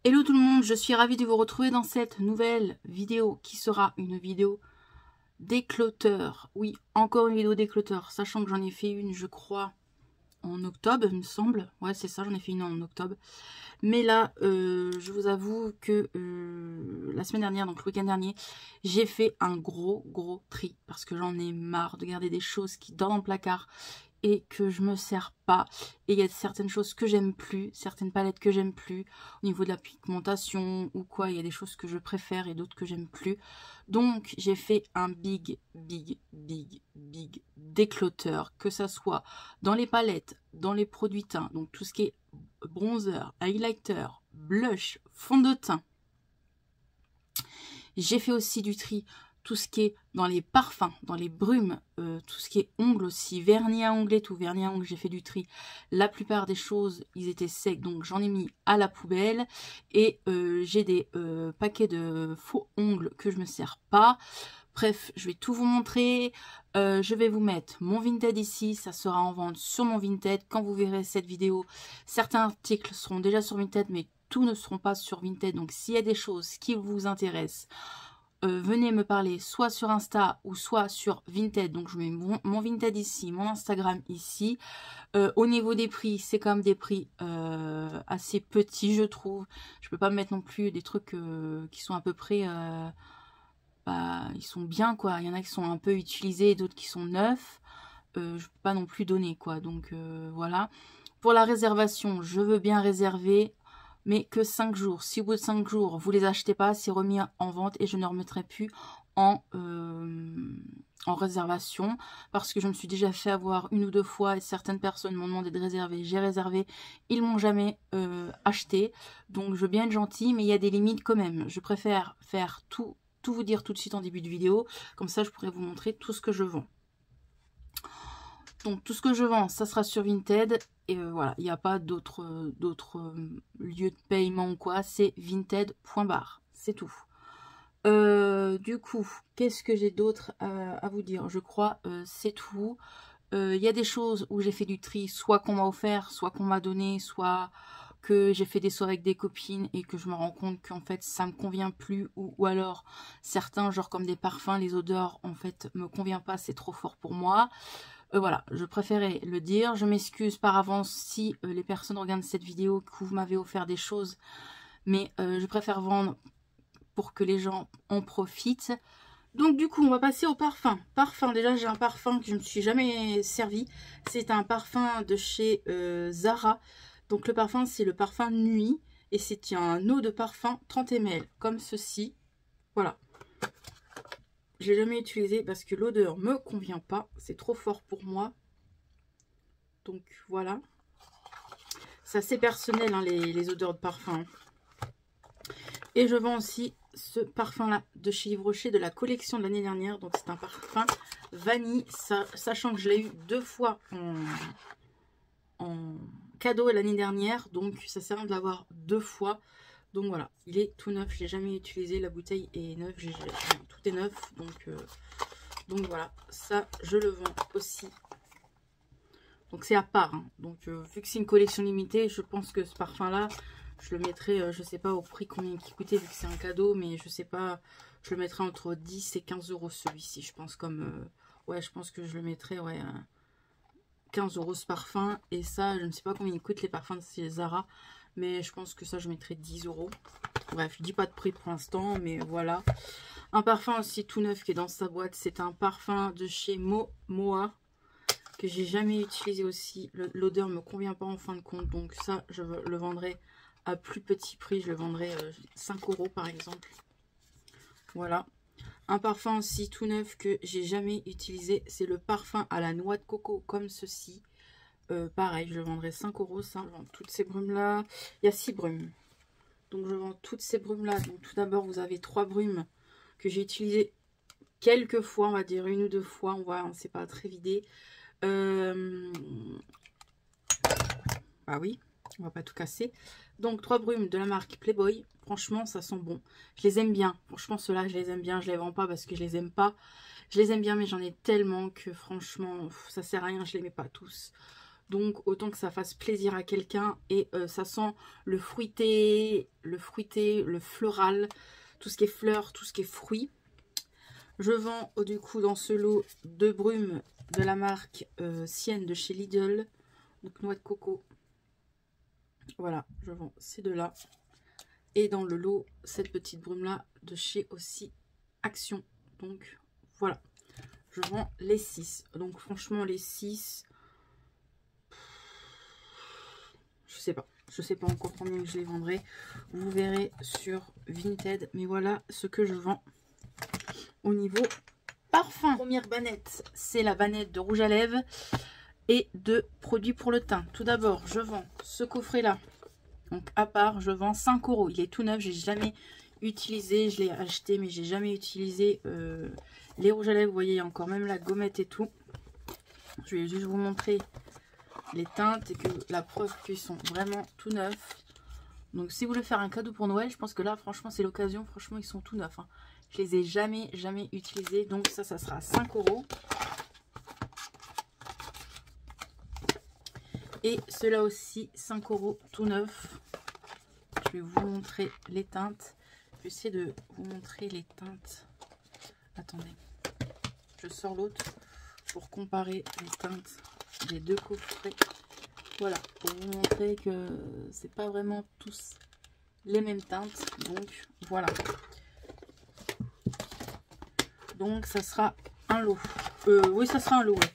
Hello tout le monde, je suis ravie de vous retrouver dans cette nouvelle vidéo qui sera une vidéo déclutter. Oui, encore une vidéo déclutter, sachant que j'en ai fait une, je crois, en octobre, il me semble. Ouais, c'est ça, j'en ai fait une en octobre. Mais là, je vous avoue que la semaine dernière, donc le week-end dernier, j'ai fait un gros tri. Parce que j'en ai marre de garder des choses qui dorment dans le placard et que je me sers pas. Et il y a certaines choses que j'aime plus, certaines palettes que j'aime plus, au niveau de la pigmentation ou quoi, il y a des choses que je préfère et d'autres que j'aime plus. Donc j'ai fait un big déclutter, que ça soit dans les palettes, dans les produits teints, donc tout ce qui est bronzer, highlighter, blush, fond de teint. J'ai fait aussi du tri, tout ce qui est dans les parfums, dans les brumes, tout ce qui est ongles aussi, vernis à ongles et tout, vernis à ongles, j'ai fait du tri. La plupart des choses, ils étaient secs, donc j'en ai mis à la poubelle. Et j'ai des paquets de faux ongles que je me sers pas. Bref, je vais tout vous montrer. Je vais vous mettre mon Vinted ici, ça sera en vente sur mon Vinted. Quand vous verrez cette vidéo, certains articles seront déjà sur Vinted, mais tous ne seront pas sur Vinted. Donc s'il y a des choses qui vous intéressent, venez me parler soit sur Insta ou soit sur Vinted. Donc je mets mon Vinted ici, mon Instagram ici. Au niveau des prix, c'est quand même des prix assez petits, je trouve. Je peux pas mettre non plus des trucs qui sont à peu près... bah, ils sont bien, quoi. Il y en a qui sont un peu utilisés et d'autres qui sont neufs. Je peux pas non plus donner, quoi. Donc voilà. Pour la réservation, je veux bien réserver, mais que 5 jours. Si au bout de 5 jours, vous les achetez pas, c'est remis en vente et je ne remettrai plus en réservation. Parce que je me suis déjà fait avoir une ou deux fois et certaines personnes m'ont demandé de réserver. J'ai réservé, ils m'ont jamais acheté. Donc je veux bien être gentille, mais il y a des limites quand même. Je préfère faire tout vous dire tout de suite en début de vidéo. Comme ça, je pourrais vous montrer tout ce que je vends. Donc tout ce que je vends, ça sera sur Vinted. Et voilà, il n'y a pas d'autres lieux de paiement ou quoi. C'est vinted.bar. C'est tout. Du coup, qu'est-ce que j'ai d'autre à vous dire? Je crois c'est tout. Il y a des choses où j'ai fait du tri, soit qu'on m'a offert, soit qu'on m'a donné, soit que j'ai fait des soirées avec des copines et que je me rends compte qu'en fait ça me convient plus, ou alors certains genre comme des parfums, les odeurs en fait me convient pas, c'est trop fort pour moi. Voilà, je préférais le dire. Je m'excuse par avance si les personnes regardent cette vidéo que vous m'avez offert des choses, mais je préfère vendre pour que les gens en profitent. Donc du coup, on va passer au parfum. Parfum, déjà j'ai un parfum que je ne me suis jamais servi. C'est un parfum de chez Zara. Donc le parfum, c'est le parfum Nuit. Et c'est un eau de parfum 30 ml, comme ceci. Voilà. Je l'ai jamais utilisé parce que l'odeur me convient pas. C'est trop fort pour moi. Donc voilà. C'est assez personnel, hein, les odeurs de parfum. Et je vends aussi ce parfum là de chez Yves Rocher de la collection de l'année dernière. Donc c'est un parfum vanille, sachant que je l'ai eu 2 fois en cadeau l'année dernière, donc ça sert à rien de l'avoir 2 fois. Donc voilà, il est tout neuf, je l'ai jamais utilisé, la bouteille est neuve, tout est neuf, donc voilà, ça je le vends aussi. Donc c'est à part, hein. Donc vu que c'est une collection limitée, je pense que ce parfum là, je le mettrai, je sais pas au prix combien il coûtait vu que c'est un cadeau, mais je sais pas, je le mettrai entre 10 et 15 euros celui-ci, je pense, comme, ouais, je pense que je le mettrai, ouais, 15 euros ce parfum. Et ça, je ne sais pas combien il coûte les parfums de chez Zara, mais je pense que ça, je mettrai 10 euros. Bref, je dis pas de prix pour l'instant, mais voilà. Un parfum aussi tout neuf qui est dans sa boîte, c'est un parfum de chez Moa, que j'ai jamais utilisé aussi. L'odeur me convient pas en fin de compte, donc ça, je le vendrai à plus petit prix, je le vendrai 5 euros par exemple. Voilà. Un parfum aussi tout neuf que j'ai jamais utilisé, c'est le parfum à la noix de coco, comme ceci. Pareil, je le vendrai 5 euros, ça. Je vends toutes ces brumes là. Il y a 6 brumes. Donc je vends toutes ces brumes là. Donc tout d'abord, vous avez 3 brumes que j'ai utilisées quelques fois, on va dire 1 ou 2 fois. On voit, on ne s'est pas très vidé. Bah oui, on va pas tout casser. Donc 3 brumes de la marque Playboy. Franchement, ça sent bon. Je les aime bien. Franchement, ceux-là, je les aime bien. Je les vends pas parce que je les aime pas. Je les aime bien, mais j'en ai tellement que franchement, ça sert à rien. Je les mets pas tous. Donc autant que ça fasse plaisir à quelqu'un. Et ça sent le fruité, le floral, tout ce qui est fleurs, tout ce qui est fruits. Je vends du coup dans ce lot de brumes de la marque Sienne de chez Lidl. Donc noix de coco. Voilà, je vends ces deux-là. Et dans le lot, cette petite brume-là de chez aussi Action. Donc voilà, je vends les 6. Donc franchement, les 6, je sais pas. Je sais pas encore combien je les vendrai. Vous verrez sur Vinted. Mais voilà ce que je vends au niveau parfum. Première bannette, c'est la bannette de rouge à lèvres et de produits pour le teint. Tout d'abord, je vends ce coffret-là. Donc à part, je vends 5 €. Il est tout neuf, j'ai jamais utilisé. Je l'ai acheté, mais j'ai jamais utilisé les rouges à lèvres. Vous voyez, il y a encore même la gommette et tout. Je vais juste vous montrer les teintes et que la preuve qu'ils sont vraiment tout neufs. Donc si vous voulez faire un cadeau pour Noël, je pense que là, franchement, c'est l'occasion. Franchement, ils sont tout neufs. Hein. Je les ai jamais utilisés. Donc ça sera 5 €. Et ceux-là aussi, 5 € tout neuf. Je vais vous montrer les teintes. Je vais essayer de vous montrer les teintes. Attendez. Je sors l'autre pour comparer les teintes des deux coffrets. Voilà, pour vous montrer que c'est pas vraiment tous les mêmes teintes. Donc, voilà. Donc, ça sera un lot. Oui, ça sera un lot. Ouais.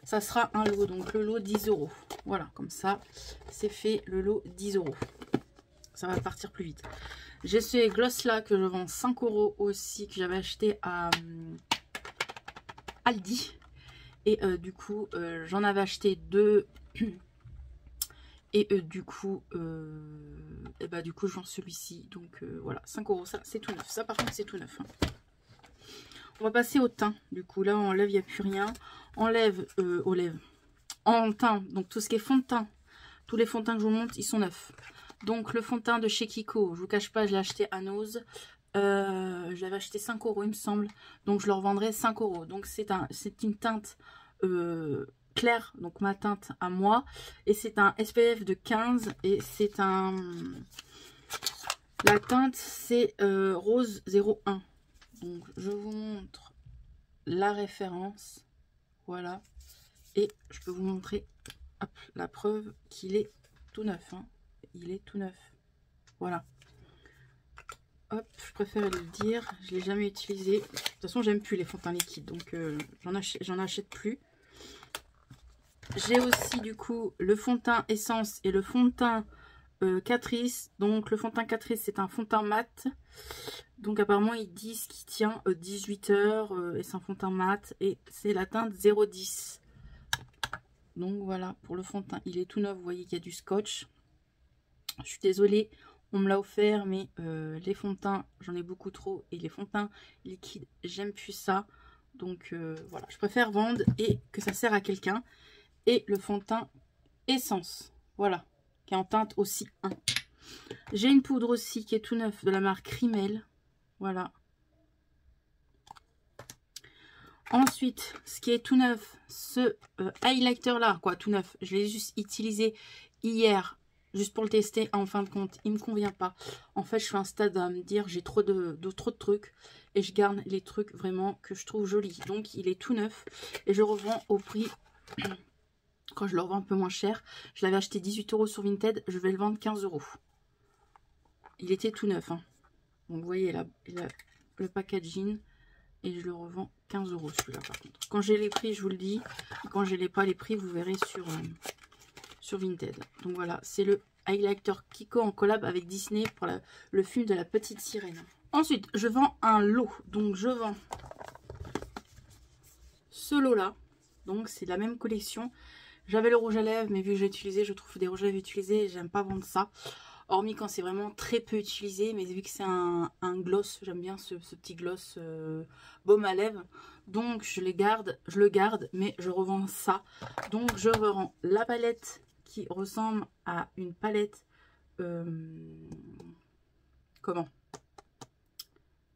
Ça sera un lot. Donc, le lot 10 €. Voilà, comme ça, c'est fait. Le lot 10 €. Ça va partir plus vite. J'ai ce gloss là que je vends 5 € aussi, que j'avais acheté à Aldi. Et du coup, j'en avais acheté 2. Et du coup, je vends celui-ci. Donc voilà, 5 €. Ça, c'est tout neuf. Ça, par contre, c'est tout neuf. Hein. On va passer au teint. Du coup, là, on enlève, il n'y a plus rien. Enlève aux lèvres. En teint, donc tout ce qui est fond de teint. Tous les fonds de teint que je vous montre, ils sont neufs. Donc le fond de teint de chez Kiko, je vous cache pas, je l'ai acheté à Nose. Je l'avais acheté 5 € il me semble. Donc je le revendrai 5 €. Donc c'est une teinte claire, donc ma teinte à moi. Et c'est un SPF de 15. Et c'est un... La teinte c'est rose 01. Donc je vous montre la référence. Voilà. Et je peux vous montrer hop, la preuve qu'il est tout neuf. Hein. Il est tout neuf. Voilà. Hop, je préfère le dire. Je ne l'ai jamais utilisé. De toute façon, j'aime plus les fonds de teint liquides. Donc, j'en achète plus. J'ai aussi, du coup, le fond de teint Essence et le fond de teint Catrice. Donc, le fond de teint Catrice, c'est un fond de teint mat. Donc, apparemment, ils disent qu'il tient 18 heures. Et c'est un fond de teint mat. Et c'est la teinte 010. Donc, voilà. Pour le fond de teint, il est tout neuf. Vous voyez qu'il y a du scotch. Je suis désolée, on me l'a offert, mais les fonds de teint, j'en ai beaucoup trop. Et les fonds de teint liquides, j'aime plus ça. Donc voilà, je préfère vendre et que ça sert à quelqu'un. Et le fond de teint Essence, voilà, qui est en teinte aussi 1. J'ai une poudre aussi qui est tout neuf de la marque Rimmel. Voilà. Ensuite, ce qui est tout neuf, ce highlighter là, quoi, tout neuf. Je l'ai juste utilisé hier. Juste pour le tester, en fin de compte, il me convient pas. En fait, je suis à un stade à me dire, j'ai trop de trucs. Et je garde les trucs vraiment que je trouve jolis. Donc, il est tout neuf. Et je revends au prix, quand je le revends un peu moins cher. Je l'avais acheté 18 € sur Vinted. Je vais le vendre 15 €. Il était tout neuf. Hein. Donc, vous voyez là, le packaging. Et je le revends 15 € celui-là, par contre. Quand j'ai les prix, je vous le dis. Et quand j'ai pas les prix, vous verrez sur Vinted. Donc voilà, c'est le highlighter Kiko en collab avec Disney pour le film de la petite sirène. Ensuite, je vends un lot. Donc je vends ce lot là. Donc c'est la même collection. J'avais le rouge à lèvres, mais vu que j'ai utilisé, je trouve des rouges à lèvres utilisés, j'aime pas vendre ça. Hormis quand c'est vraiment très peu utilisé, mais vu que c'est un gloss, j'aime bien ce petit gloss baume à lèvres. Donc je le garde, mais je revends ça. Donc je revends la palette qui ressemble à une palette comment,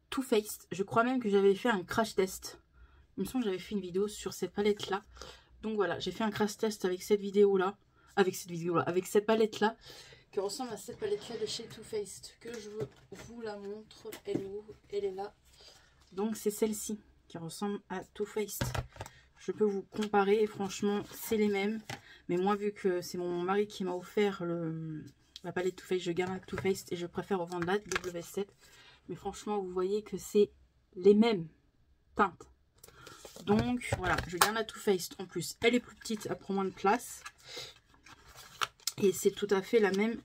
Too Faced. Je crois même que j'avais fait un crash test. Il me semble que j'avais fait une vidéo sur cette palette là. Donc voilà, j'ai fait un crash test avec cette vidéo-là. Avec cette palette-là. Qui ressemble à cette palette-là de chez Too Faced. Que je vous la montre. Elle est où? Elle est là. Donc c'est celle-ci qui ressemble à Too Faced. Je peux vous comparer et franchement c'est les mêmes. Mais moi vu que c'est mon mari qui m'a offert la palette Too Faced, je garde la Too Faced et je préfère revendre la W7. Mais franchement vous voyez que c'est les mêmes teintes. Donc voilà, je garde la Too Faced en plus. Elle est plus petite, elle prend moins de place. Et c'est tout à fait la même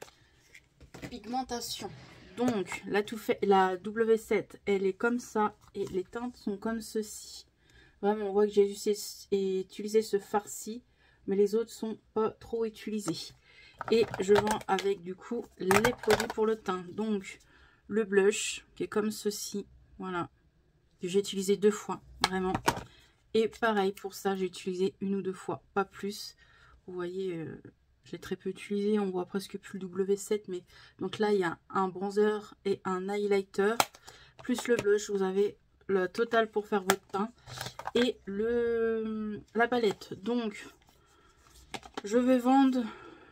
pigmentation. Donc la W7, elle est comme ça. Et les teintes sont comme ceci. Vraiment, on voit que j'ai utilisé ce farci. Mais les autres sont pas trop utilisés. Et je vends avec du coup les produits pour le teint. Donc le blush qui est comme ceci. Voilà. Que j'ai utilisé 2 fois. Vraiment. Et pareil pour ça, j'ai utilisé 1 ou 2 fois. Pas plus. Vous voyez, je l'ai très peu utilisé. On voit presque plus le W7. Mais donc là, il y a un bronzer et un highlighter. Plus le blush. Vous avez le total pour faire votre teint. Et la palette. Donc, je vais vendre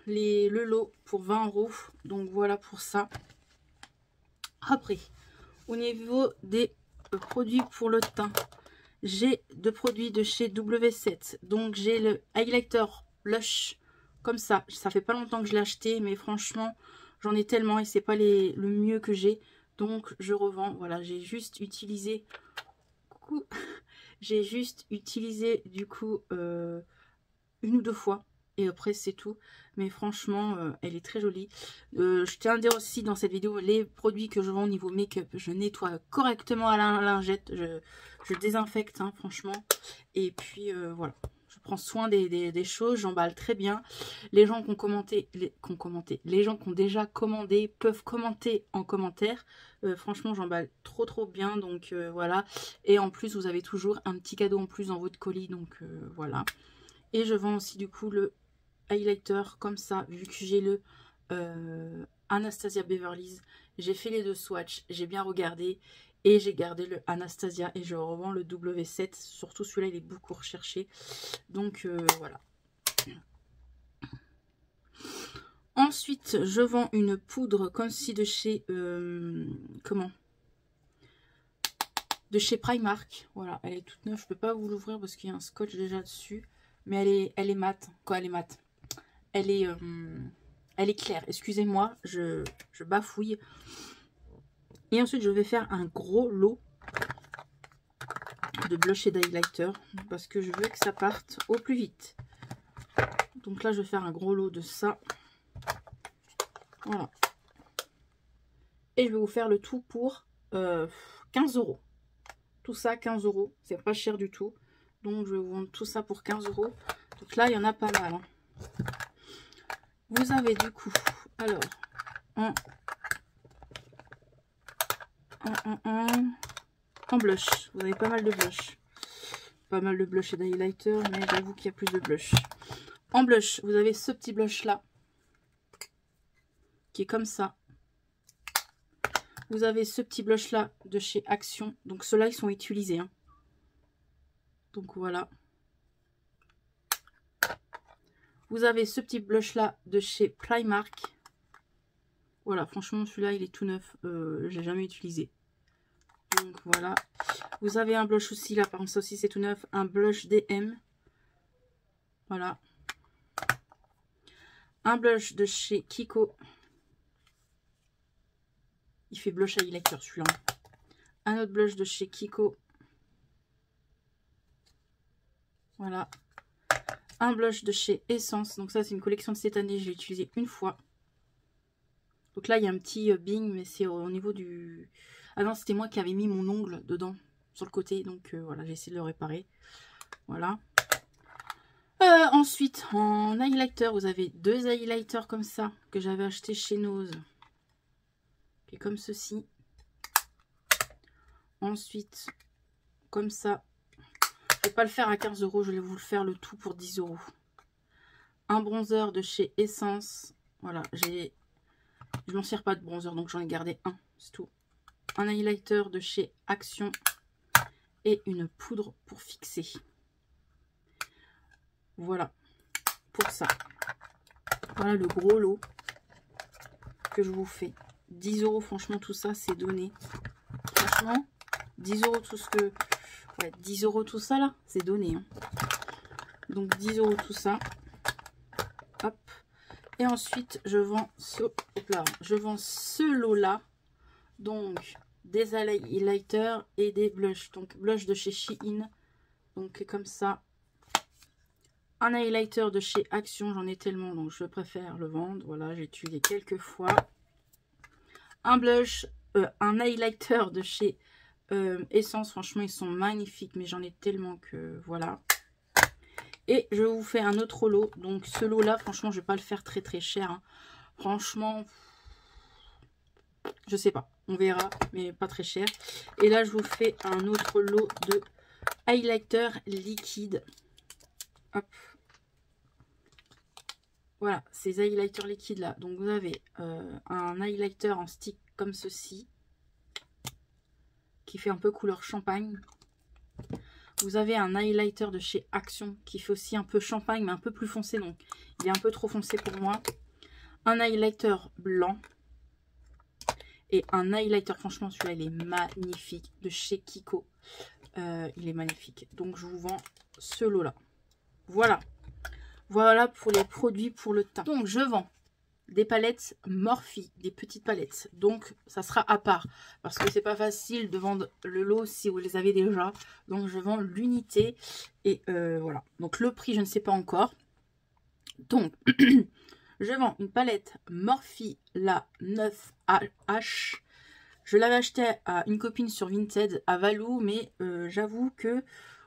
le lot pour 20 €. Donc voilà pour ça. Après, au niveau des produits pour le teint, j'ai 2 produits de chez W7. Donc j'ai le highlighter blush comme ça. Ça fait pas longtemps que je l'ai acheté, mais franchement, j'en ai tellement et c'est pas le mieux que j'ai. Donc je revends. Voilà, j'ai juste utilisé. Coucou. J'ai juste utilisé du coup 1 ou 2 fois. Et après c'est tout. Mais franchement elle est très jolie. Je tiens à dire aussi dans cette vidéo, les produits que je vends au niveau make-up, je nettoie correctement à la lingette. Je désinfecte hein, franchement. Et puis voilà. Je prends soin des choses, j'emballe très bien. Les gens qui ont commenté, les gens qui ont déjà commandé peuvent commenter en commentaire. Franchement, j'emballe trop bien, donc voilà. Et en plus, vous avez toujours un petit cadeau en plus dans votre colis, donc voilà. Et je vends aussi du coup le highlighter comme ça, vu que j'ai le Anastasia Beverly. J'ai fait les 2 swatchs, j'ai bien regardé. Et j'ai gardé le Anastasia et je revends le W7. Surtout celui-là, il est beaucoup recherché. Donc voilà. Ensuite, je vends une poudre comme ceci de chez... comment? De chez Primark. Voilà, elle est toute neuve. Je peux pas vous l'ouvrir parce qu'il y a un scotch déjà dessus. Mais elle est mate. Quoi, elle est mate? Elle est claire. Excusez-moi, je bafouille. Et ensuite, je vais faire un gros lot de blush et d'highlighter parce que je veux que ça parte au plus vite. Donc là, je vais faire un gros lot de ça. Voilà. Et je vais vous faire le tout pour 15 €. Tout ça, 15 €. C'est pas cher du tout. Donc, je vais vous vendre tout ça pour 15 €. Donc là, il y en a pas mal. Hein. Vous avez du coup, alors, en blush. Vous avez pas mal de blush. Pas mal de blush et d'highlighter, mais j'avoue qu'il y a plus de blush. En blush, vous avez ce petit blush là, qui est comme ça. Vous avez ce petit blush là de chez Action. Donc ceux-là, ils sont utilisés. Hein. Donc voilà. Vous avez ce petit blush là de chez Primark. Voilà, franchement, celui-là, il est tout neuf. Je l'ai jamais utilisé. Donc voilà. Vous avez un blush aussi là, par contre, ça aussi c'est tout neuf. Un blush DM. Voilà. Un blush de chez Kiko. Il fait blush highlighter celui-là. Un autre blush de chez Kiko. Voilà. Un blush de chez Essence. Donc ça, c'est une collection de cette année. J'ai utilisé 1 fois. Donc là, il y a un petit bing, mais c'est au niveau du... Ah non, c'était moi qui avais mis mon ongle dedans, sur le côté. Donc voilà, j'ai essayé de le réparer. Voilà. Ensuite, en highlighter, vous avez 2 highlighters comme ça, que j'avais acheté chez Nose. Qui est comme ceci. Ensuite, comme ça. Je vais pas le faire à 15 €, je vais vous le faire le tout pour 10 €. Un bronzer de chez Essence. Voilà, je m'en sers pas de bronzer, donc j'en ai gardé un, c'est tout. Un highlighter de chez Action et une poudre pour fixer. Voilà, pour ça. Voilà le gros lot que je vous fais. 10 €, franchement, tout ça, c'est donné. Franchement, 10 € tout ce que... Ouais, 10 € tout ça, là, c'est donné. Hein. Donc, 10 € tout ça. Hop. Et ensuite, je vends ce lot-là. Donc, des highlighters et des blushs. Donc, blush de chez Shein. Donc, comme ça. Un highlighter de chez Action. J'en ai tellement, donc je préfère le vendre. Voilà, j'ai utilisé quelques fois. Un blush, un highlighter de chez Essence. Franchement, ils sont magnifiques. Mais j'en ai tellement que, voilà. Et je vous fais un autre lot. Donc, ce lot-là, franchement, je vais pas le faire très, très cher. Hein. Franchement... Je sais pas, on verra, mais pas très cher. Et là, je vous fais un autre lot de highlighter liquide. Hop. Voilà, ces highlighters liquides là. Donc, vous avez un highlighter en stick comme ceci, qui fait un peu couleur champagne. Vous avez un highlighter de chez Action, qui fait aussi un peu champagne, mais un peu plus foncé. Donc, il est un peu trop foncé pour moi. Un highlighter blanc. Et un highlighter, franchement, celui-là, il est magnifique. De chez Kiko. Il est magnifique. Donc, je vous vends ce lot-là. Voilà. Voilà pour les produits pour le teint. Donc, je vends des palettes Morphe, des petites palettes. Donc, ça sera à part. Parce que c'est pas facile de vendre le lot si vous les avez déjà. Donc, je vends l'unité. Et voilà. Donc, le prix, je ne sais pas encore. Donc... Je vends une palette Morphe, la 9H. Je l'avais achetée à une copine sur Vinted, à Valou, mais j'avoue que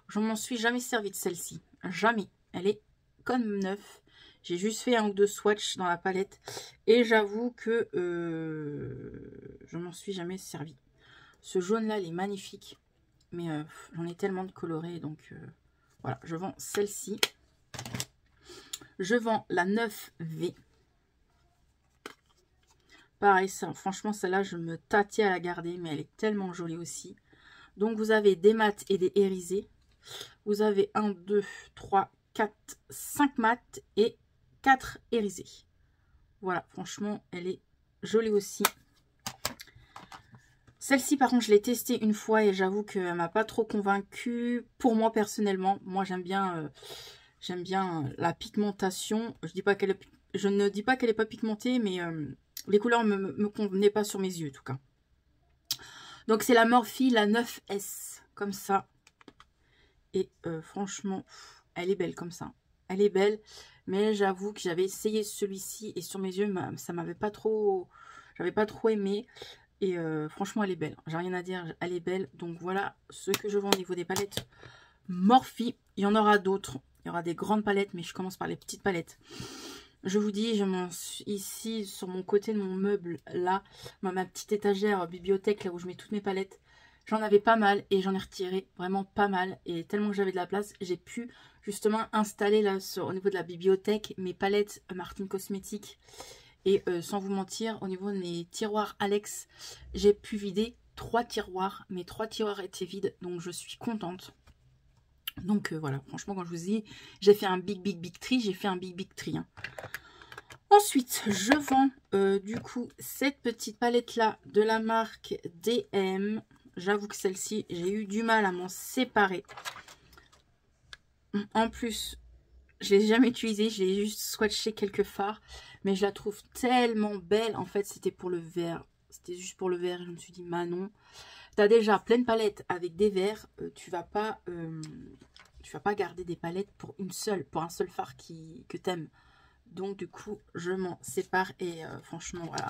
je m'en suis jamais servi de celle-ci. Jamais. Elle est comme neuve. J'ai juste fait un ou deux swatchs dans la palette. Et j'avoue que je m'en suis jamais servi. Ce jaune-là, il est magnifique. Mais j'en ai tellement de colorés. Donc voilà, je vends celle-ci. Je vends la 9V. Pareil, ça, franchement, celle-là, je me tâtais à la garder, mais elle est tellement jolie aussi. Donc, vous avez des mats et des irisés. Vous avez 1, 2, 3, 4, 5 mats et 4 irisés. Voilà, franchement, elle est jolie aussi. Celle-ci, par contre, je l'ai testée une fois et j'avoue qu'elle m'a pas trop convaincue. Pour moi, personnellement, moi, j'aime bien la pigmentation. Je ne dis pas qu'elle n'est pas pigmentée, mais les couleurs ne me convenaient pas sur mes yeux, en tout cas. Donc, c'est la Morphe, la 9S, comme ça. Et franchement, elle est belle comme ça. Elle est belle, mais j'avoue que j'avais essayé celui-ci et sur mes yeux, ça m'avait pas trop... J'avais pas trop aimé. Et franchement, elle est belle. J'ai rien à dire, elle est belle. Donc, voilà ce que je vends au niveau des palettes Morphe. Il y en aura d'autres. Il y aura des grandes palettes, mais je commence par les petites palettes. Je vous dis, ici, sur mon côté de mon meuble, là, ma petite étagère bibliothèque, là où je mets toutes mes palettes, j'en avais pas mal et j'en ai retiré vraiment pas mal. Et tellement que j'avais de la place, j'ai pu justement installer là, au niveau de la bibliothèque, mes palettes Martine Cosmétiques. Et sans vous mentir, au niveau de mes tiroirs Alex, j'ai pu vider 3 tiroirs. Mes 3 tiroirs étaient vides, donc je suis contente. Donc voilà, franchement, quand je vous dis, j'ai fait un big tri, j'ai fait un big tri. Hein. Ensuite, je vends du coup cette petite palette-là de la marque DM. J'avoue que celle-ci, j'ai eu du mal à m'en séparer. En plus, je ne l'ai jamais utilisée, je l'ai juste swatché quelques fards. Mais je la trouve tellement belle. En fait, c'était pour le vert. C'était juste pour le vert. Je me suis dit, Manon, tu as déjà plein de palettes avec des verts. Tu vas pas garder des palettes pour un seul fard que tu aimes. Donc, du coup, je m'en sépare. Et franchement, voilà.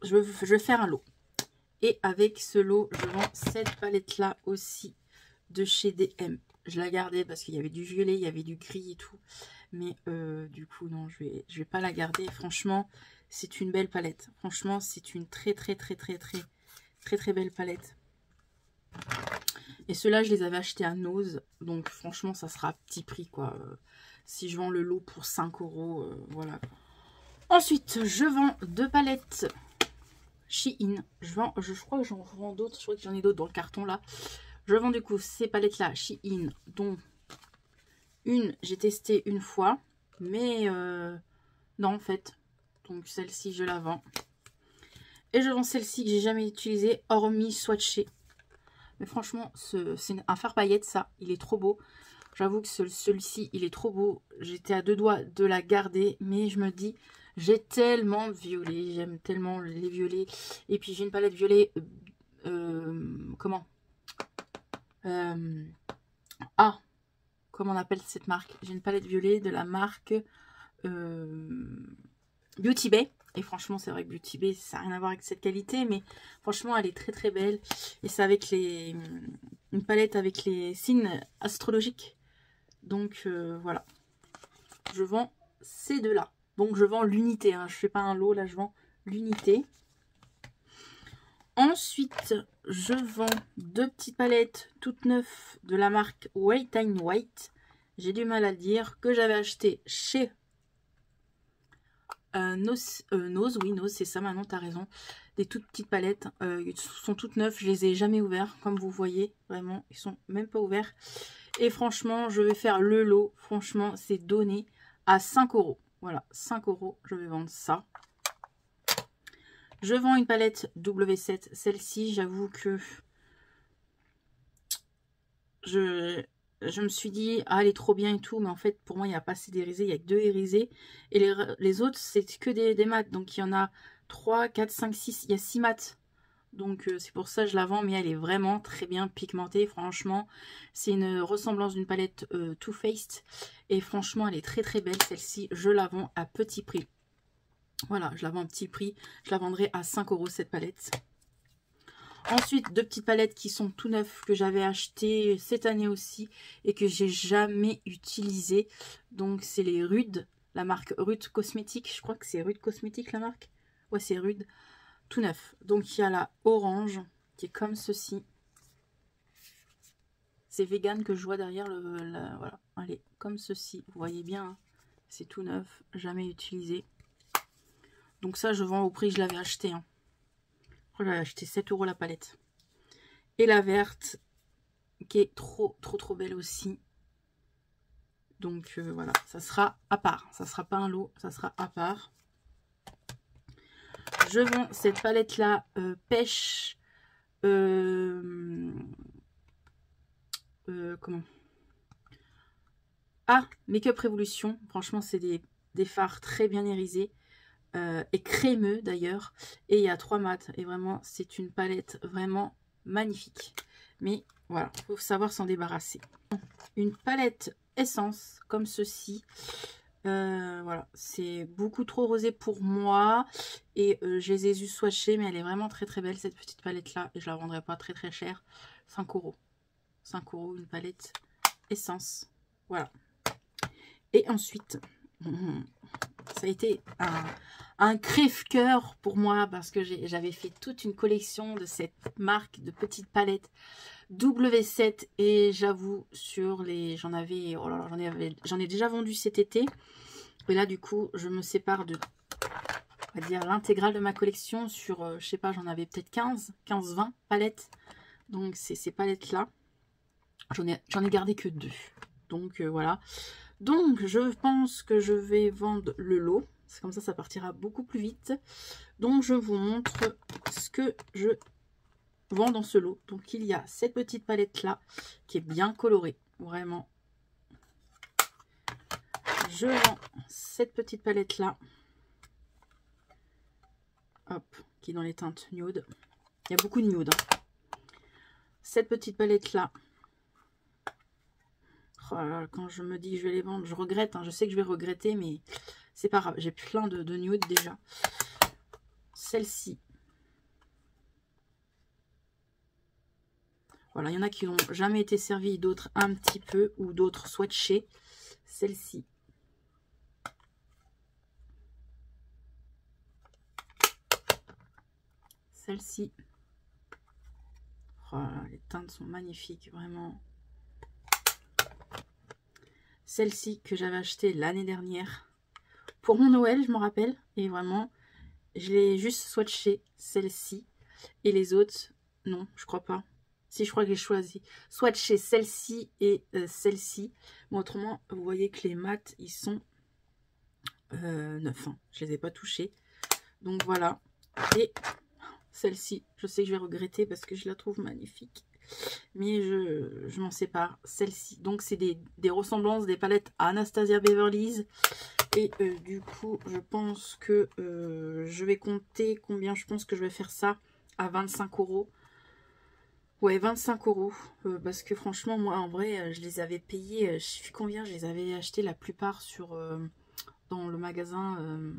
Je vais faire un lot. Et avec ce lot, je vends cette palette-là aussi de chez DM. Je la gardais parce qu'il y avait du violet, il y avait du gris et tout. Mais du coup, non, je vais pas la garder. Franchement, c'est une belle palette. Franchement, c'est une très belle palette. Et ceux-là, je les avais achetés à Nose. Donc, franchement, ça sera à petit prix, quoi. Si je vends le lot pour 5 €, voilà. Ensuite, je vends 2 palettes Shein. Je crois que j'en vends d'autres. Je crois que j'en ai d'autres dans le carton, là. Je vends, du coup, ces palettes-là Shein, dont Une, j'ai testé une fois, mais non en fait. Donc celle-ci, je la vends. Et je vends celle-ci que j'ai jamais utilisée, hormis swatché. Mais franchement, c'est un fard paillette, ça. Il est trop beau. J'avoue que celui-ci, il est trop beau. J'étais à 2 doigts de la garder, mais je me dis, j'ai tellement de violets. J'aime tellement les violets. Et puis, j'ai une palette violet... comment comment on appelle cette marque? J'ai une palette violet de la marque Beauty Bay. Et franchement, c'est vrai que Beauty Bay, ça n'a rien à voir avec cette qualité, mais franchement, elle est très très belle. Et c'est avec une palette avec les signes astrologiques. Donc voilà, je vends ces deux-là. Donc je vends l'unité, hein. Je fais pas un lot, là je vends l'unité. Ensuite, je vends 2 petites palettes toutes neuves de la marque White and White. J'ai du mal à le dire, que j'avais acheté chez Nose, c'est ça maintenant, t'as raison. Des toutes petites palettes, sont toutes neuves, je les ai jamais ouvertes, comme vous voyez, vraiment, ils sont même pas ouverts. Et franchement, je vais faire le lot, franchement, c'est donné à 5 €. Voilà, 5 €, je vais vendre ça. Je vends une palette W7, celle-ci, j'avoue que je me suis dit, ah, elle est trop bien et tout, mais en fait, pour moi, il n'y a pas assez d'irisés, il n'y a que 2 irisés. Et les autres, c'est que des mats. Donc, il y en a 3, 4, 5, 6, il y a 6 mats. Donc, c'est pour ça que je la vends, mais elle est vraiment très bien pigmentée, franchement. C'est une ressemblance d'une palette Too Faced. Et franchement, elle est très très belle, celle-ci. Je la vends à petit prix. Voilà, je la vends à petit prix. Je la vendrai à 5 € cette palette. Ensuite, 2 petites palettes qui sont tout neuves, que j'avais achetées cette année aussi et que j'ai jamais utilisées. Donc, c'est les Rude, la marque Rude Cosmétique. Je crois que c'est Rude Cosmétique la marque. Ouais, c'est Rude. Tout neuf. Donc, il y a la orange qui est comme ceci. C'est vegan que je vois derrière. Voilà, elle est comme ceci. Vous voyez bien, hein. C'est tout neuf, jamais utilisé. Donc ça, je vends au prix que je l'avais acheté, hein. J'avais acheté 7 € la palette. Et la verte, qui est trop belle aussi. Donc voilà, ça sera à part. Ça sera pas un lot, ça sera à part. Je vends cette palette là, pêche. Comment? Ah, Make-up Révolution. Franchement, c'est des fards très bien irisés. Et crémeux d'ailleurs, et il y a 3 mats, et vraiment c'est une palette vraiment magnifique, mais voilà, il faut savoir s'en débarrasser. Une palette essence comme ceci, voilà, c'est beaucoup trop rosé pour moi, et je les ai eu swatchés, mais elle est vraiment très très belle cette petite palette là, et je la vendrai pas très très cher, 5 €. 5 € une palette essence, voilà. Et ensuite, ça a été un crève-cœur pour moi parce que j'avais fait toute une collection de cette marque de petites palettes W7 et j'avoue sur les j'en ai déjà vendu cet été et là du coup je me sépare de on va dire l'intégrale de ma collection sur je sais pas, j'en avais peut-être 15-20 palettes, donc c'est ces palettes là j'en ai gardé que 2, donc voilà. Donc, je pense que je vais vendre le lot. C'est comme ça partira beaucoup plus vite. Donc, je vous montre ce que je vends dans ce lot. Donc, il y a cette petite palette-là qui est bien colorée. Vraiment. Je vends cette petite palette-là. Hop, qui est dans les teintes nude. Il y a beaucoup de nude, hein. Cette petite palette-là. Oh là là, quand je me dis que je vais les vendre, je regrette, hein. Je sais que je vais regretter, mais c'est pas grave. J'ai plein de nude déjà. Celle-ci. Voilà, il y en a qui n'ont jamais été servis, d'autres un petit peu, ou d'autres swatchés. Celle-ci. Celle-ci. Oh là là, les teintes sont magnifiques, vraiment. Celle-ci que j'avais achetée l'année dernière pour mon Noël, je m'en rappelle. Et vraiment, je l'ai juste swatché, celle-ci. Et les autres, non, je crois pas. Si, je crois que j'ai choisi swatché celle-ci et celle-ci. Mais autrement, vous voyez que les mats, ils sont neufs. Hein. Je les ai pas touchés. Donc voilà. Et celle-ci, je sais que je vais regretter parce que je la trouve magnifique. Mais je m'en sépare. Celle-ci. Donc c'est des ressemblances des palettes Anastasia Beverly Hills. Et du coup, je pense que je vais compter combien je pense que je vais faire ça à 25 €. Ouais, 25 €. Parce que franchement, moi, en vrai, je les avais payés. Je sais plus combien, je les avais achetés la plupart dans le magasin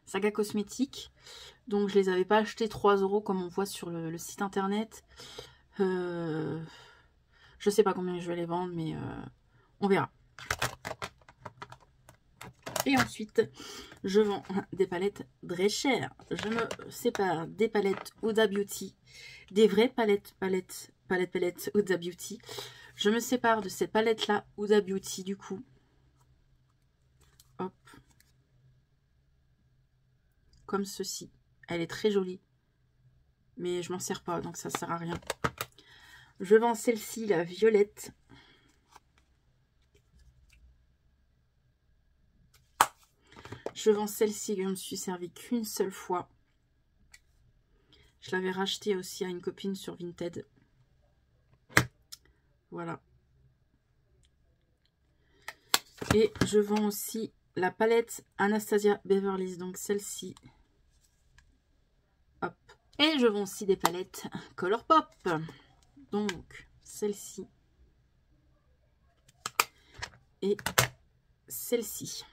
Saga Cosmétique. Donc, je les avais pas achetés 3 € comme on voit sur le site internet. Je sais pas combien je vais les vendre, mais on verra. Et ensuite, je vends des palettes Drescher. Je me sépare des palettes Huda Beauty, des vraies palettes Huda Beauty. Je me sépare de cette palette-là, Huda Beauty, du coup. Hop. Comme ceci. Elle est très jolie. Mais je m'en sers pas, donc ça sert à rien. Je vends celle-ci, la violette. Je vends celle-ci que je me suis servi qu'une seule fois. Je l'avais rachetée aussi à une copine sur Vinted. Voilà. Et je vends aussi la palette Anastasia Beverly Hills, donc celle-ci. Hop. Et je vends aussi des palettes Colourpop. Donc celle-ci. Et celle-ci.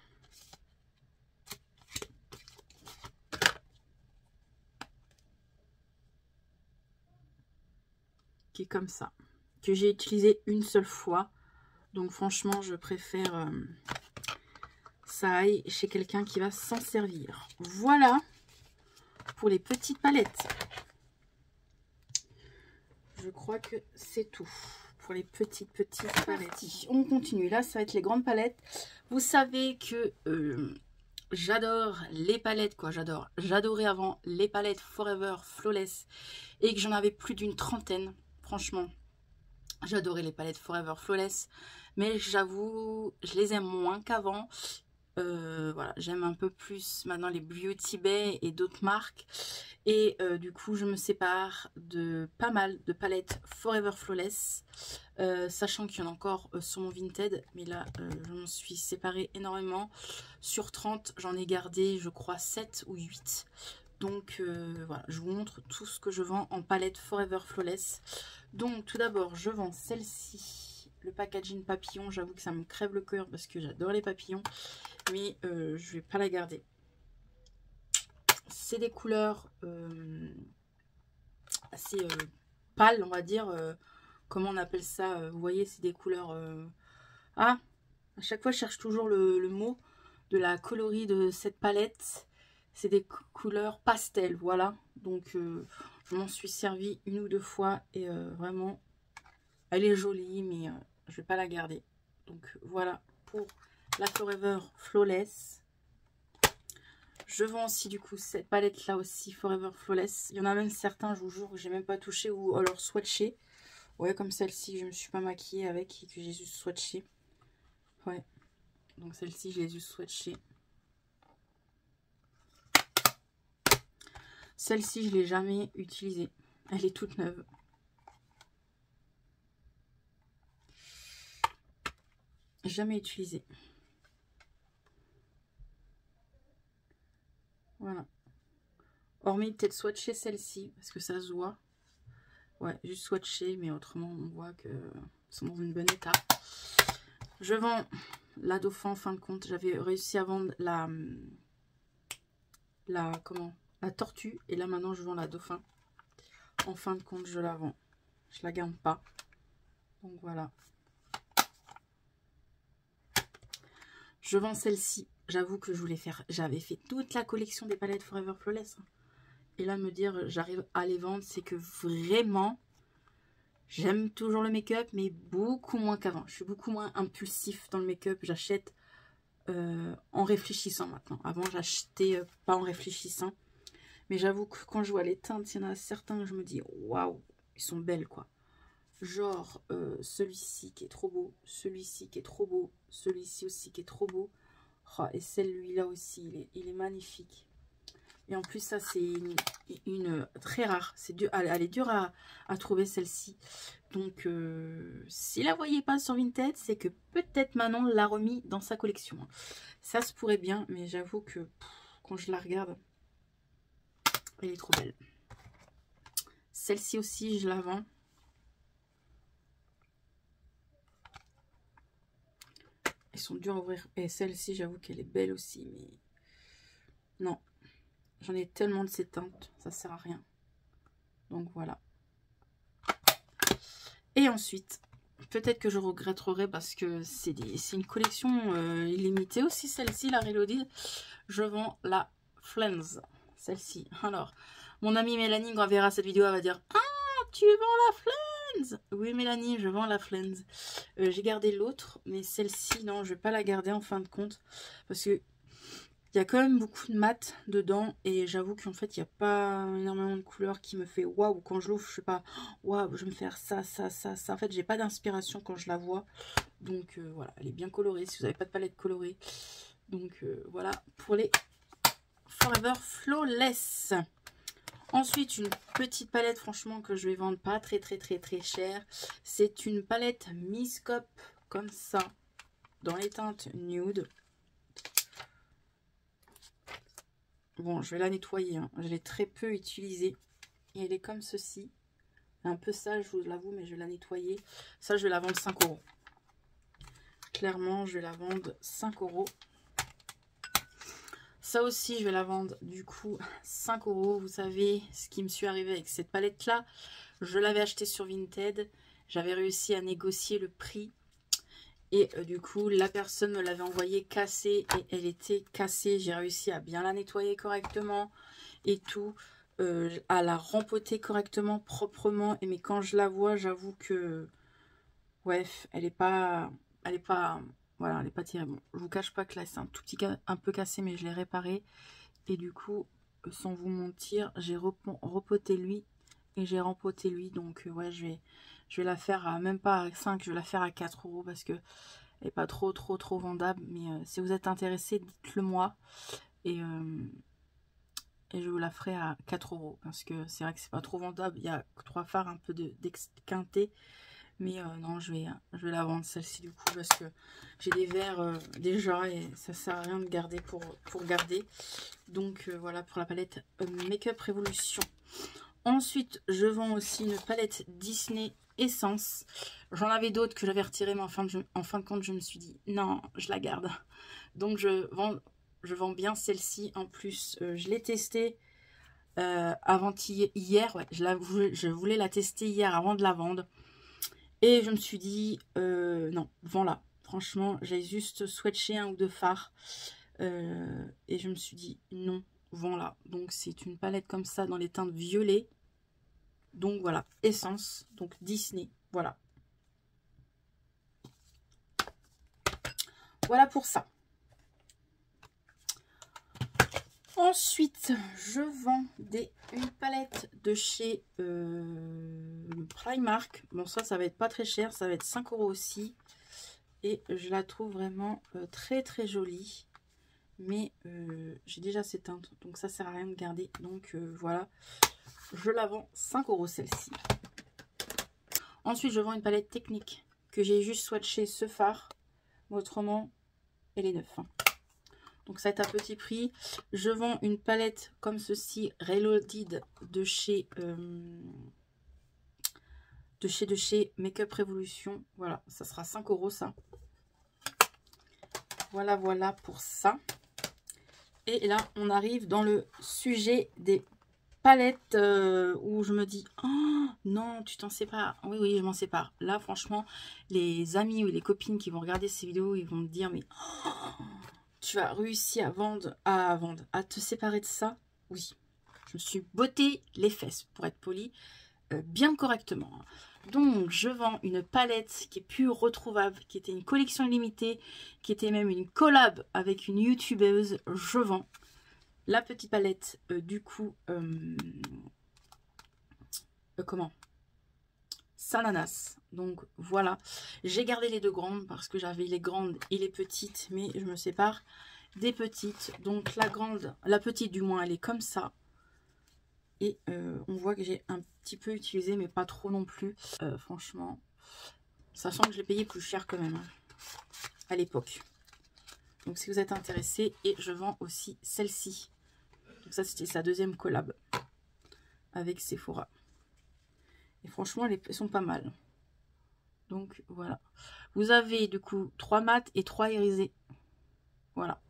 Qui est comme ça. Que j'ai utilisé une seule fois. Donc franchement, je préfère ça aille chez quelqu'un qui va s'en servir. Voilà pour les petites palettes. Je crois que c'est tout pour les petites palettes. On continue. Là, ça va être les grandes palettes. Vous savez que j'adore les palettes, quoi. J'adorais avant les palettes Forever Flawless et que j'en avais plus d'une trentaine. Franchement, j'adorais les palettes Forever Flawless, mais j'avoue, je les aime moins qu'avant. Voilà, j'aime un peu plus maintenant les Beauty Bay et d'autres marques. Et du coup, je me sépare de pas mal de palettes Forever Flawless, sachant qu'il y en a encore sur mon Vinted. Mais là, je m'en suis séparée énormément. Sur 30, j'en ai gardé, je crois, 7 ou 8. Donc voilà, je vous montre tout ce que je vends en palette Forever Flawless. Donc tout d'abord, je vends celle-ci, le packaging papillon. J'avoue que ça me crève le cœur parce que j'adore les papillons. Mais je vais pas la garder. C'est des couleurs assez pâles, on va dire. Comment on appelle ça? Vous voyez, c'est des couleurs... Ah, à chaque fois, je cherche toujours le mot de la coloris de cette palette. C'est des couleurs pastel, voilà. Donc, je m'en suis servi une ou deux fois. Et vraiment, elle est jolie, mais je vais pas la garder. Donc, voilà pour la Forever Flawless. Je vends aussi du coup cette palette là aussi Forever Flawless. Il y en a même certains, je vous jure, que j'ai même pas touché ou alors swatché. Ouais, comme celle-ci, je me suis pas maquillée avec et que j'ai juste swatché. Ouais, donc celle-ci, je l'ai juste swatché. Celle-ci, je l'ai jamais utilisée. Elle est toute neuve. Jamais utilisée. Voilà. Hormis peut-être swatcher celle-ci, parce que ça se voit. Ouais, juste swatcher, mais autrement, on voit que sont dans une bonne état. Je vends la Dauphin, en fin de compte. J'avais réussi à vendre la tortue. Et là, maintenant, je vends la Dauphin. En fin de compte, je la vends. Je la garde pas. Donc, voilà. Je vends celle-ci. J'avoue que je voulais faire... J'avais fait toute la collection des palettes Forever Flawless. Et là, me dire j'arrive à les vendre, c'est que vraiment, j'aime toujours le make-up, mais beaucoup moins qu'avant. Je suis beaucoup moins impulsif dans le make-up. J'achète en réfléchissant maintenant. Avant, j'achetais pas en réfléchissant. Mais j'avoue que quand je vois les teintes, il y en a certains que je me dis, waouh, ils sont belles, quoi. Genre, celui-ci qui est trop beau, celui-ci qui est trop beau, celui-ci aussi qui est trop beau. Oh, et celui-là aussi, il est magnifique. Et en plus, ça, c'est une très rare. Elle est dure à trouver, celle-ci. Donc, si la voyez pas sur Vinted, c'est que peut-être Manon l'a remis dans sa collection. Ça se pourrait bien, mais j'avoue que quand je la regarde, elle est trop belle. Celle-ci aussi, je la vends. Elles sont dures à ouvrir. Et celle-ci, j'avoue qu'elle est belle aussi, mais non. J'en ai tellement de ces teintes, ça sert à rien. Donc voilà. Et ensuite, peut-être que je regretterai parce que c'est une collection illimitée aussi, celle-ci, la Reloaded. Je vends la Flens, celle-ci. Alors, mon amie Mélanie, quand elle verra cette vidéo, elle va dire « Ah, tu vends la Flens ?» Oui, Mélanie, je vends la Flens. J'ai gardé l'autre, mais celle-ci, non, je vais pas la garder en fin de compte. Parce que il y a quand même beaucoup de mat dedans et j'avoue qu'en fait il n'y a pas énormément de couleurs qui me fait waouh. Quand je l'ouvre, je sais pas, waouh, je vais me faire ça, ça, ça, ça. En fait, j'ai pas d'inspiration quand je la vois. Donc voilà, elle est bien colorée si vous n'avez pas de palette colorée. Donc voilà pour les Forever Flawless. Ensuite, une petite palette, franchement, que je vais vendre pas très cher. C'est une palette Miss Cop comme ça, dans les teintes nude. Bon, je vais la nettoyer, hein. Je l'ai très peu utilisée. Et elle est comme ceci. Un peu sale, je vous l'avoue, mais je vais la nettoyer. Ça, je vais la vendre 5 €. Clairement, je vais la vendre 5 €. Ça aussi, je vais la vendre du coup 5 €. Vous savez ce qui me suis arrivé avec cette palette-là. Je l'avais achetée sur Vinted. J'avais réussi à négocier le prix. Et du coup, la personne me l'avait envoyée cassée et elle était cassée. J'ai réussi à bien la nettoyer correctement et tout. À la rempoter correctement, proprement. Et mais quand je la vois, j'avoue que... Ouais, elle est pas... Voilà, elle est pas terrible. Bon, je vous cache pas que là, c'est un tout petit un peu cassé, mais je l'ai réparé. Et du coup, sans vous mentir, j'ai repoté lui et j'ai rempoté lui. Donc ouais, je vais la faire à, même pas à 5, je vais la faire à 4 € parce que elle n'est pas trop vendable. Mais si vous êtes intéressé, dites-le moi. Et je vous la ferai à 4 € parce que c'est vrai que c'est pas trop vendable. Il y a 3 fards un peu d'exquinté. Mais non, je vais la vendre celle-ci du coup parce que j'ai des verres déjà et ça sert à rien de garder pour garder. Donc voilà pour la palette Make-up Revolution. Ensuite, je vends aussi une palette Disney Essence. J'en avais d'autres que j'avais retirées, mais en fin de compte, je me suis dit non, je la garde. Donc je vends bien celle-ci. En plus, je l'ai testée hier. Ouais, je voulais la tester hier avant de la vendre. Et je me suis dit, non, vends-la. Franchement, j'ai juste swatché un ou deux fards. Et je me suis dit, non, vends-la. Donc, c'est une palette comme ça dans les teintes violet. Donc, voilà, Essence. Donc, Disney. Voilà. Voilà pour ça. Ensuite, je vends une palette de chez Primark. Bon, ça va être pas très cher. Ça va être 5 € aussi. Et je la trouve vraiment très jolie. Mais j'ai déjà ces teintes. Donc ça sert à rien de garder. Donc voilà. Je la vends 5 € celle-ci. Ensuite, je vends une palette technique. Que j'ai juste swatché ce fard. Autrement, elle est neuve. Hein. Donc ça va être à petit prix. Je vends une palette comme ceci, Reloaded de chez Make-up Revolution. Voilà, ça sera 5 € ça. Voilà pour ça. Et là, on arrive dans le sujet des palettes où je me dis oh non, tu t'en sépares. Oui, je m'en sépare. Là, franchement, les amis ou les copines qui vont regarder ces vidéos, ils vont me dire mais oh, tu as réussi à te séparer de ça. Oui, je me suis botté les fesses, pour être poli, bien correctement. Donc, je vends une palette qui est plus retrouvable, qui était une collection limitée, qui était même une collab avec une youtubeuse. Je vends la petite palette du coup comment, Sananas. Donc voilà, j'ai gardé les deux grandes parce que j'avais les grandes et les petites, mais je me sépare des petites. Donc la grande, la petite du moins, elle est comme ça. Et on voit que j'ai un petit peu utilisé, mais pas trop non plus. Franchement, sachant que je l'ai payé plus cher quand même, hein, à l'époque. Donc si vous êtes intéressé, et je vends aussi celle-ci. Donc ça, c'était sa deuxième collab avec Sephora. Et franchement, elles sont pas mal. Donc voilà. Vous avez du coup 3 mat et 3 irisés. Voilà.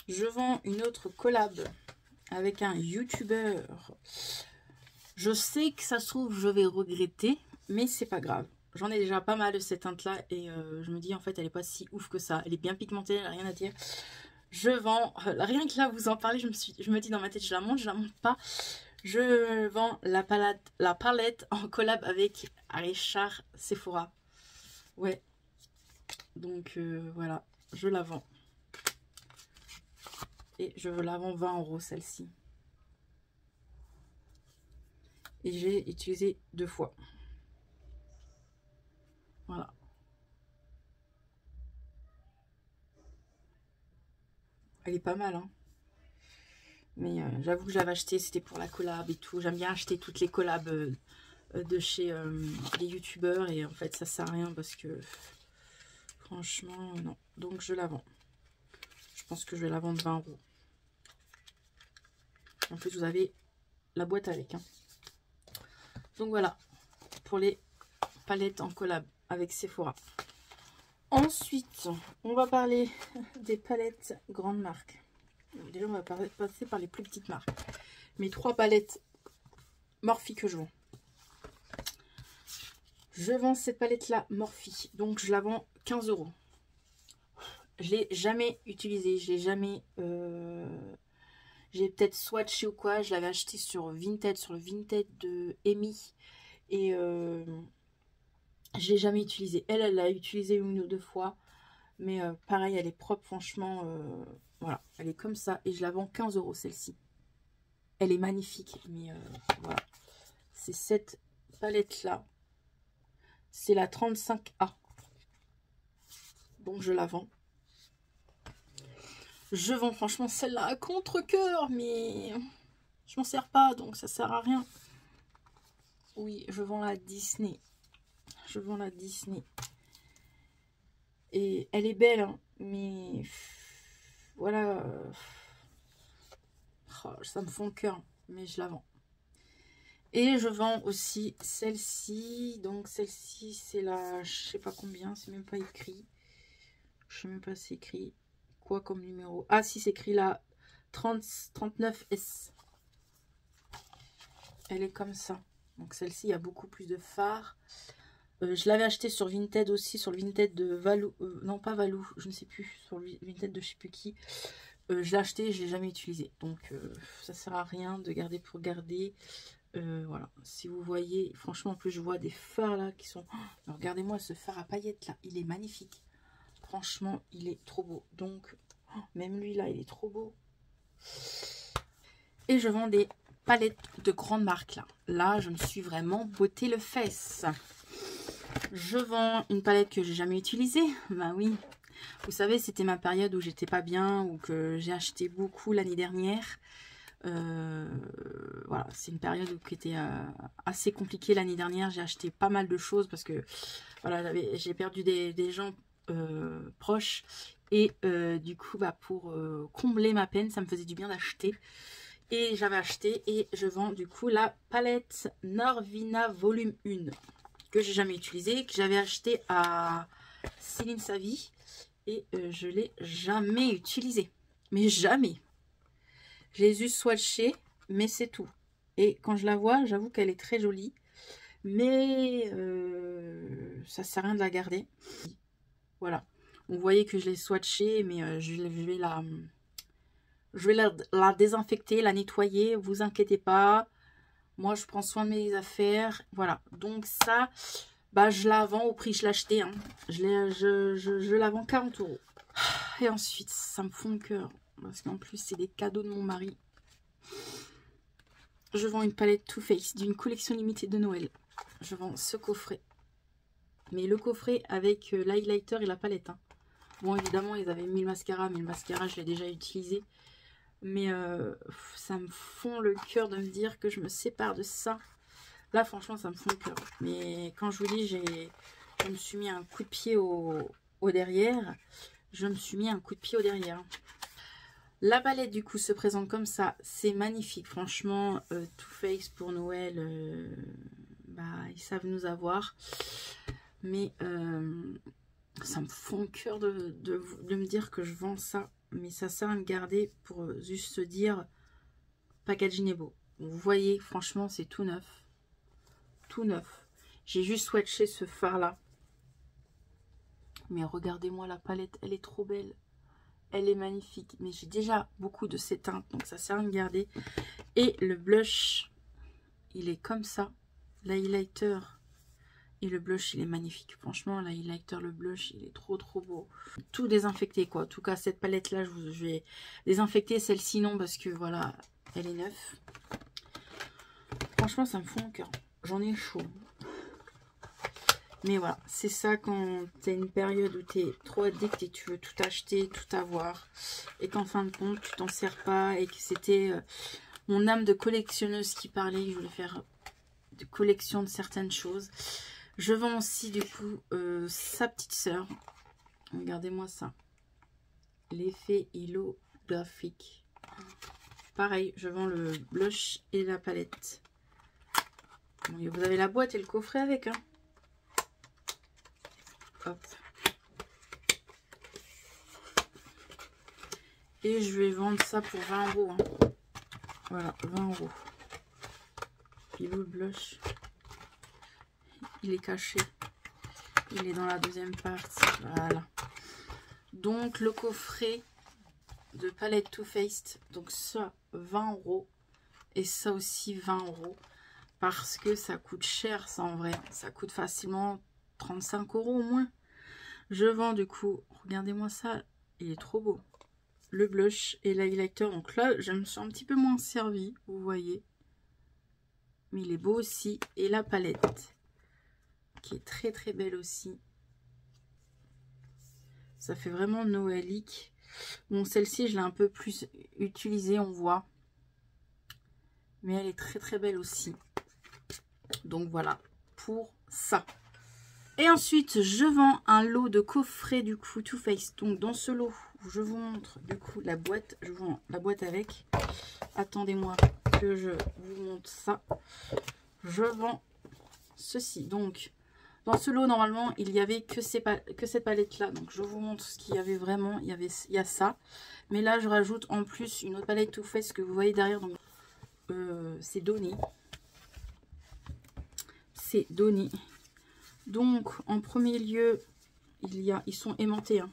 Je vends une autre collab avec un YouTuber. Je sais que ça se trouve, je vais regretter, mais c'est pas grave. J'en ai déjà pas mal de cette teinte là et je me dis en fait elle est pas si ouf que ça. Elle est bien pigmentée, elle a rien à dire. Je vends, rien que là vous en parlez, je me dis dans ma tête je la monte pas. Je vends la palette en collab avec Richard Sephora. Ouais. Donc voilà, je la vends. Et je la vends 20 € celle-ci. Et j'ai utilisé 2 fois. Voilà. Elle est pas mal, hein. Mais j'avoue que j'avais acheté, c'était pour la collab et tout. J'aime bien acheter toutes les collabs de chez les youtubeurs. Et en fait, ça sert à rien parce que franchement, non. Donc, je la vends. Je pense que je vais la vendre 20 €. En plus, vous avez la boîte avec. Hein. Donc, voilà. Pour les palettes en collab avec Sephora. Ensuite, on va parler des palettes grandes marques. Déjà, on va passer par les plus petites marques. Mes 3 palettes Morphe que je vends. Je vends cette palette-là Morphe. Donc, je la vends 15 €. Je l'ai jamais utilisée. Je l'ai jamais... j'ai peut-être swatché ou quoi. Je l'avais acheté sur Vinted, sur le Vinted de Amy. Et je l'ai jamais utilisée. Elle l'a utilisée 1 ou 2 fois. Mais pareil, elle est propre, franchement. Voilà, elle est comme ça. Et je la vends 15 € celle-ci. Elle est magnifique. Mais voilà. C'est cette palette-là. C'est la 35A. Donc je la vends. Je vends franchement celle-là à contre-cœur. Mais je m'en sers pas. Donc ça sert à rien. Oui, je vends la Disney. Je vends la Disney. Et elle est belle. Hein, mais voilà. Oh, ça me fond le cœur. Mais je la vends. Et je vends aussi celle-ci. Donc celle-ci, c'est la... Je sais pas combien. C'est même pas écrit. Je sais même pas si c'est écrit. Quoi comme numéro? Ah si, c'est écrit là. 39S. Elle est comme ça. Donc celle-ci, il y a beaucoup plus de fard. Je l'avais acheté sur Vinted aussi. Sur le Vinted de Valou. Non, pas Valou. Je ne sais plus. Sur le Vinted de je sais plus qui. Je l'ai acheté. Je l'ai jamais utilisé. Donc ça sert à rien de garder pour garder. Voilà, si vous voyez, franchement, en plus je vois des fards là qui sont... Oh, regardez-moi ce fard à paillettes là, il est magnifique. Franchement, il est trop beau. Donc, oh, même lui là, il est trop beau. Et je vends des palettes de grandes marques là. Là, je me suis vraiment botté le fesse. Je vends une palette que j'ai jamais utilisée. Bah oui, vous savez, c'était ma période où j'étais pas bien, ou que j'ai acheté beaucoup l'année dernière. Voilà, c'est une période qui était assez compliquée l'année dernière. J'ai acheté pas mal de choses parce que voilà, j'ai perdu des gens proches et du coup bah, pour combler ma peine, ça me faisait du bien d'acheter. Et j'avais acheté et je vends du coup la palette Narvina volume 1 que j'ai jamais utilisée, que j'avais acheté à Céline Savy et je l'ai jamais utilisée, mais jamais. Je les ai swatchés, mais c'est tout. Et quand je la vois, j'avoue qu'elle est très jolie. Mais ça sert à rien de la garder. Voilà. Vous voyez que je l'ai swatchée, mais je vais la désinfecter, la nettoyer. Vous inquiétez pas. Moi, je prends soin de mes affaires. Voilà. Donc ça, Bah, je la vends au prix que je l'ai acheté. Hein. Je la vends 40 €. Et ensuite, ça me fond le cœur. Parce qu'en plus, c'est des cadeaux de mon mari. Je vends une palette Too Faced d'une collection limitée de Noël. Je vends ce coffret. Mais le coffret avec l'highlighter et la palette. Hein. Bon, évidemment, ils avaient mis le mascara. Mais le mascara, je l'ai déjà utilisé. Mais ça me fond le cœur de me dire que je me sépare de ça. Là, franchement, ça me fond le cœur. Mais quand je vous dis, je me suis mis un coup de pied au derrière. Je me suis mis un coup de pied au derrière. La palette, du coup, se présente comme ça. C'est magnifique. Franchement, Too Faced pour Noël, bah, ils savent nous avoir. Mais ça me fond le cœur de me dire que je vends ça. Mais ça sert à me garder pour juste se dire packaging est beau. Vous voyez, franchement, c'est tout neuf. Tout neuf. J'ai juste swatché ce fard là. Mais regardez-moi la palette, elle est trop belle. Elle est magnifique. Mais j'ai déjà beaucoup de ces teintes, donc ça sert à me garder. Et le blush, il est comme ça. L'highlighter et le blush, il est magnifique. Franchement, l'highlighter, le blush, il est trop beau. Tout désinfecté, quoi. En tout cas, cette palette-là, je vais désinfecter. Celle-ci, non, parce que voilà, elle est neuve. Franchement, ça me fout en cœur. J'en ai chaud. Mais voilà, c'est ça quand tu as une période où tu es trop addict et tu veux tout acheter, tout avoir. Et qu'en fin de compte, tu t'en sers pas. Et que c'était mon âme de collectionneuse qui parlait. Je voulais faire de collection de certaines choses. Je vends aussi du coup sa petite sœur. Regardez-moi ça. L'effet holographique. Pareil, je vends le blush et la palette. Bon, et vous avez la boîte et le coffret avec. Hein. Hop. Et je vais vendre ça pour 20 €. Hein. Voilà, 20 €. Puis le blush, il est caché. Il est dans la deuxième partie. Voilà. Donc le coffret de palette Too Faced. Donc ça, 20 €. Et ça aussi, 20 €. Parce que ça coûte cher, ça en vrai. Ça coûte facilement 35 € au moins. Je vends du coup, regardez-moi ça, il est trop beau. Le blush et l'highlighter. Donc là, je me suis un petit peu moins servie, vous voyez. Mais il est beau aussi. Et la palette, qui est très belle aussi. Ça fait vraiment noëlique. Bon, celle-ci, je l'ai un peu plus utilisée, on voit. Mais elle est très belle aussi. Donc voilà, pour ça. Et ensuite, je vends un lot de coffrets du coup Too Faced. Donc dans ce lot, je vous montre du coup la boîte. Je vends la boîte avec. Attendez-moi que je vous montre ça. Je vends ceci. Donc dans ce lot, normalement, il n'y avait que cette palette-là. Donc je vous montre ce qu'il y avait vraiment. Il y a ça. Mais là, je rajoute en plus une autre palette Too Faced que vous voyez derrière. Donc c'est donné. C'est donné. Donc, en premier lieu, ils sont aimantés. Hein.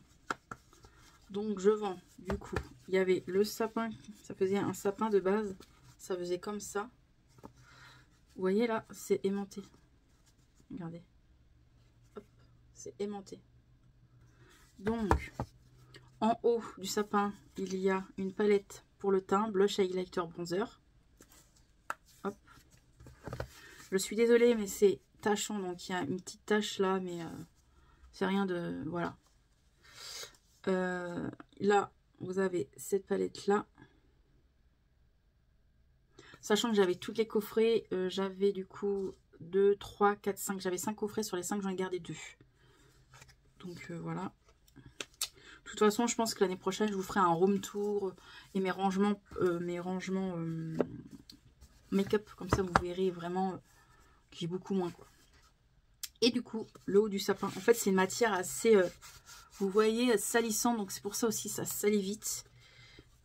Donc, je vends, du coup, il y avait le sapin. Ça faisait un sapin de base. Ça faisait comme ça. Vous voyez là, c'est aimanté. Regardez. Hop, c'est aimanté. Donc, en haut du sapin, il y a une palette pour le teint, blush, highlighter, bronzer. Hop. Je suis désolée, mais c'est tachant, donc il y a une petite tache là, mais c'est rien de... Voilà. Là, vous avez cette palette là. Sachant que j'avais tous les coffrets, j'avais du coup 2, 3, 4, 5. J'avais 5 coffrets, sur les 5, j'en ai gardé 2. Donc voilà. De toute façon, je pense que l'année prochaine, je vous ferai un room tour et mes rangements make-up. Comme ça, vous verrez vraiment que j'ai beaucoup moins, quoi. Et du coup, le haut du sapin, en fait, c'est une matière assez, vous voyez, salissante. Donc, c'est pour ça aussi, ça salit vite.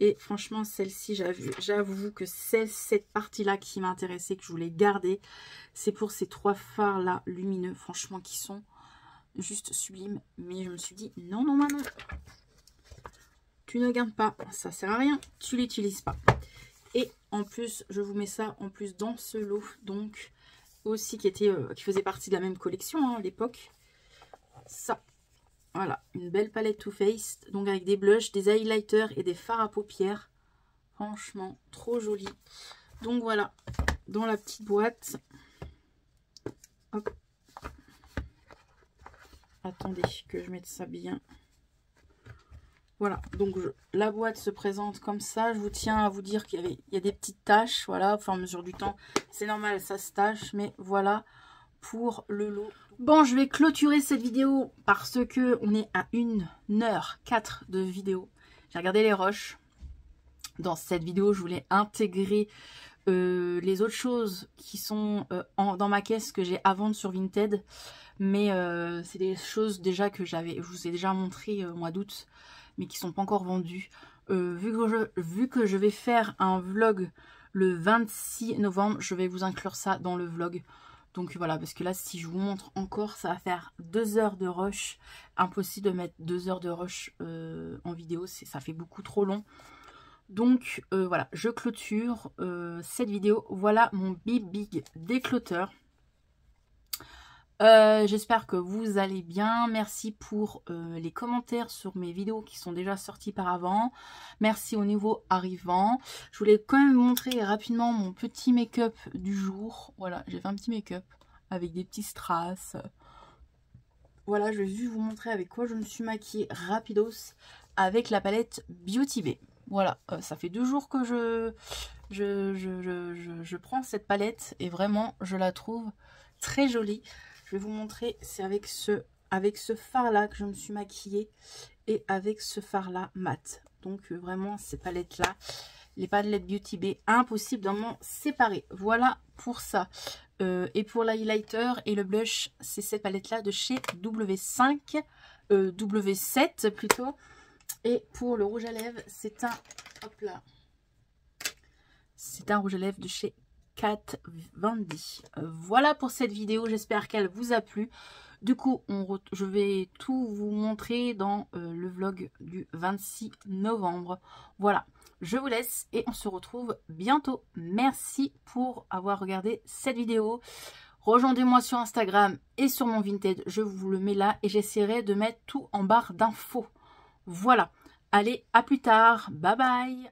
Et franchement, celle-ci, j'avoue que c'est cette partie-là qui m'intéressait, que je voulais garder. C'est pour ces 3 fards-là lumineux, franchement, qui sont juste sublimes. Mais je me suis dit, non, non, Manon, tu ne gardes pas, ça sert à rien, tu l'utilises pas. Et en plus, je vous mets ça en plus dans ce lot. Donc, aussi qui faisait partie de la même collection hein, à l'époque. Ça, voilà, une belle palette Too Faced, donc avec des blushs, des highlighters et des fards à paupières. Franchement, trop joli. Donc voilà, dans la petite boîte. Hop. Attendez que je mette ça bien. Voilà, donc la boîte se présente comme ça. Je vous tiens à vous dire qu'il y a des petites taches. Voilà, au fur et à mesure du temps, c'est normal, ça se tache. Mais voilà pour le lot. Bon, je vais clôturer cette vidéo parce que on est à 1h04 de vidéo. J'ai regardé les rushs. Dans cette vidéo, je voulais intégrer les autres choses qui sont dans ma caisse que j'ai à vendre sur Vinted. Mais c'est des choses déjà que je vous ai déjà montré au mois d'août, mais qui sont pas encore vendues. Vu que je vais faire un vlog le 26 novembre, je vais vous inclure ça dans le vlog. Donc voilà, parce que là, si je vous montre encore, ça va faire 2 heures de rush. Impossible de mettre 2 heures de rush en vidéo, ça fait beaucoup trop long. Donc voilà, je clôture cette vidéo. Voilà mon big décloteur. J'espère que vous allez bien. Merci pour les commentaires sur mes vidéos qui sont déjà sorties par avant. Merci aux nouveaux arrivants. Je voulais quand même montrer rapidement mon petit make-up du jour. Voilà, j'ai fait un petit make-up avec des petits strass. Voilà, je vais juste vous montrer avec quoi je me suis maquillée rapidos avec la palette Beauty Bay. Voilà, ça fait 2 jours que je prends cette palette et vraiment, je la trouve très jolie. Je vais vous montrer, c'est avec ce fard-là que je me suis maquillée et avec ce fard-là mat. Donc vraiment, ces palettes-là, les palettes Beauty Bay, impossible d'en m'en séparer. Voilà pour ça. Et pour l'highlighter et le blush, c'est cette palette-là de chez W5, W7 plutôt. Et pour le rouge à lèvres, c'est un, hop là, c'est un rouge à lèvres de chez Kat Von D. Voilà pour cette vidéo, j'espère qu'elle vous a plu. Du coup, je vais tout vous montrer dans le vlog du 26 novembre. Voilà, je vous laisse et on se retrouve bientôt. Merci pour avoir regardé cette vidéo. Rejoignez-moi sur Instagram et sur mon Vinted, je vous le mets là et j'essaierai de mettre tout en barre d'infos. Voilà, allez, à plus tard, bye bye.